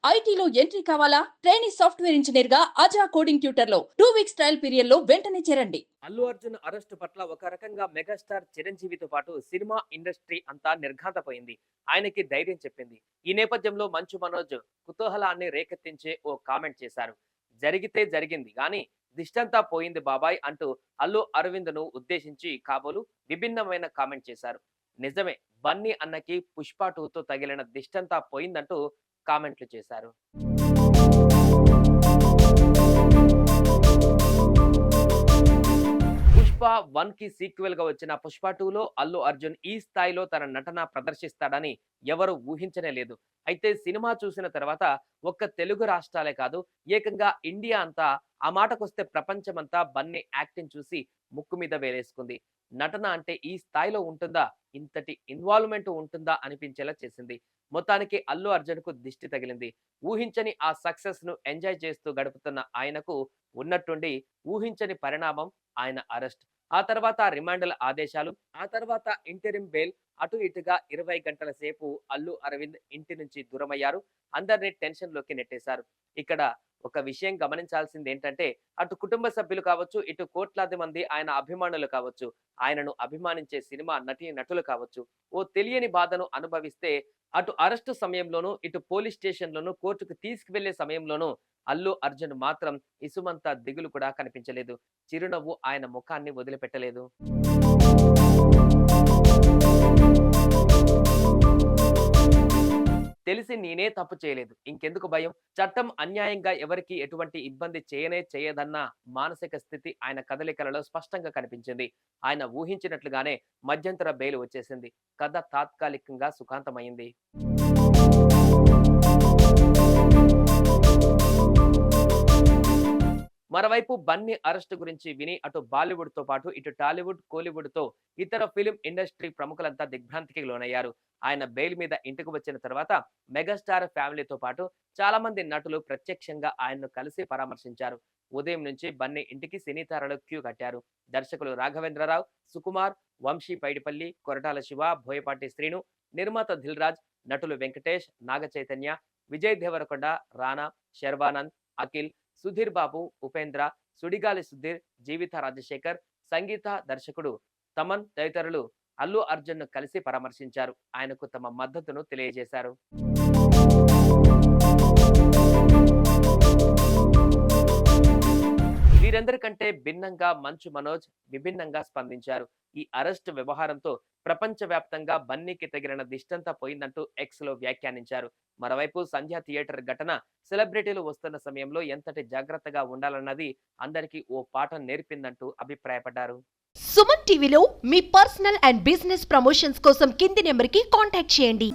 ఐటీలో ఎంట్రీ కావాలా? Trainee software engineer గా అజా కోడింగ్ ట్యూటర్ లో 2 వీక్స్ ట్రయల్ పీరియడ్ లో వెంటనే చేరండి. అల్లు అర్జున్ అరెస్టు పట్ల ఒక రకంగా మెగాస్టార్ చిరంజీవితో పాటు సినిమా ఇండస్ట్రీ అంతా నిర్ఘాంతపోయింది. ఆయనకి ధైర్యం చెప్పింది. ఈ నేపథ్యంలో మంచు మనోజ్ కుతూహలాన్ని రేకెత్తించే ఓ కామెంట్ చేశారు. జరిగితే జరిగింది గాని దిష్టంతా పోయింది బాబాయ్ అంటూ అల్లు అరవింద్ ను ఉద్దేశించి కాబోలు విభిన్నమైన కామెంట్ చేశారు. నిజమే, బన్నీ అన్నకి పుష్ప 2తో తగిలిన దిష్టంతా పోయిందంటూ కామెంట్లు చేశారు. పుష్ప 1 కి సీక్వెల్ గా వచ్చిన పుష్ప 2లో అల్లు అర్జున్ ఈ స్థాయిలో తన నటన ప్రదర్శిస్తాడని ఎవరు ఊహించనే లేదు. అయితే సినిమా చూసిన తర్వాత ఒక్క తెలుగు రాష్ట్రాలే కాదు, ఏకంగా ఇండియా అంతా, ఆ మాటకొస్తే ప్రపంచమంతా బన్నీ యాక్టింగ్ చూసి ముక్కు మీద వేలేసుకుంది. నటన అంటే ఈ స్థాయిలో ఉంటుందా, ఇంతటి ఇన్వాల్వ్మెంట్ ఉంటుందా అనిపించేలా చేసింది. మొత్తానికి అల్లు అర్జున్ కు దిష్టి తగిలింది. ఊహించని ఆ సక్సెస్ ను ఎంజాయ్ చేస్తూ గడుపుతున్న ఆయనకు ఉన్నట్టుండి ఊహించని పరిణామం ఆయన అరెస్ట్. ఆ తర్వాత రిమాండ్ల ఆదేశాలు, ఆ తర్వాత ఇంటరిమ్ బెయిల్. అటు ఇటుగా 20 గంటల సేపు అల్లు అరవింద్ ఇంటి నుంచి దూరమయ్యారు. అందరినీ టెన్షన్ లోకి నెట్టేశారు. ఇక్కడ ఒక విషయం గమనించాల్సింది ఏంటంటే, అటు కుటుంబ సభ్యులు కావచ్చు, ఇటు కోట్లాది మంది ఆయన అభిమానులు కావచ్చు, ఆయనను అభిమానించే సినిమా నటీ నటులు కావచ్చు, ఓ తెలియని బాధను అనుభవిస్తే అటు అరెస్టు సమయంలోనూ, ఇటు పోలీస్ స్టేషన్లోనూ, కోర్టుకు తీసుకువెళ్లే సమయంలోనూ అల్లు అర్జున్ మాత్రం ఇసుమంత దిగులు కూడా కనిపించలేదు. చిరునవ్వు ఆయన ముఖాన్ని వదిలిపెట్టలేదు. తెలిసి నేనే తప్పు చేయలేదు, ఇంకెందుకు భయం, చట్టం అన్యాయంగా ఎవరికి ఎటువంటి ఇబ్బంది చేయనే చేయదన్న మానసిక స్థితి ఆయన కదలికలలో స్పష్టంగా కనిపించింది. ఆయన ఊహించినట్లుగానే మధ్యంతర బెయిల్ వచ్చేసింది. కథ తాత్కాలికంగా సుఖాంతమైంది. మరోవైపు బన్నీ అరెస్ట్ గురించి విని అటు బాలీవుడ్ తో పాటు ఇటు టాలీవుడ్, కోలీవుడ్ తో ఇతర ఫిలిం ఇండస్ట్రీ ప్రముఖులంతా దిగ్భ్రాంతికి లోనయ్యారు. ఆయన బెయిల్ మీద ఇంటికి వచ్చిన తర్వాత మెగాస్టార్ ఫ్యామిలీతో పాటు చాలా మంది నటులు ప్రత్యక్షంగా ఆయన్ను కలిసి పరామర్శించారు. ఉదయం నుంచి బన్నీ ఇంటికి సినీ తారలు క్యూ కట్టారు. దర్శకులు రాఘవేంద్రరావు, సుకుమార్, వంశీ పైడిపల్లి, కొరటాల శివ, బోయపాటి శ్రీను, నిర్మాత దిల్ రాజ్, నటులు వెంకటేష్, నాగ చైతన్య, విజయ్ దేవరకొండ, రానా, శర్వానంద్, అఖిల్, సుధీర్ బాబు, ఉపేంద్ర, సుడిగాలి సుధీర్, జీవిత రాజశేఖర్, సంగీత దర్శకుడు తమన్ తదితరులు అల్లు అర్జున్ ను కలిసి పరామర్శించారు. ఆయనకు తమ మద్దతును తెలియజేశారు. వీరందరికంటే భిన్నంగా మంచు మనోజ్ విభిన్నంగా స్పందించారు. ఈ అరెస్ట్ వ్యవహారంతో ప్రపంచవ్యాప్తంగా బన్నీకి తగిలిన దిష్టంతా పోయిందంటూ ఎక్స్ లో వ్యాఖ్యానించారు. మరోవైపు సంధ్య థియేటర్ ఘటన సెలబ్రిటీలు వస్తున్న సమయంలో ఎంతటి జాగ్రత్తగా ఉండాలన్నది అందరికీ ఓ పాఠం నేర్పిందంటూ అభిప్రాయపడ్డారు. సుమన్ టీవీలో మీ పర్సనల్ అండ్ బిజినెస్ ప్రమోషన్స్ కోసం కింది నెంబర్కి కాంటాక్ట్ చేయండి.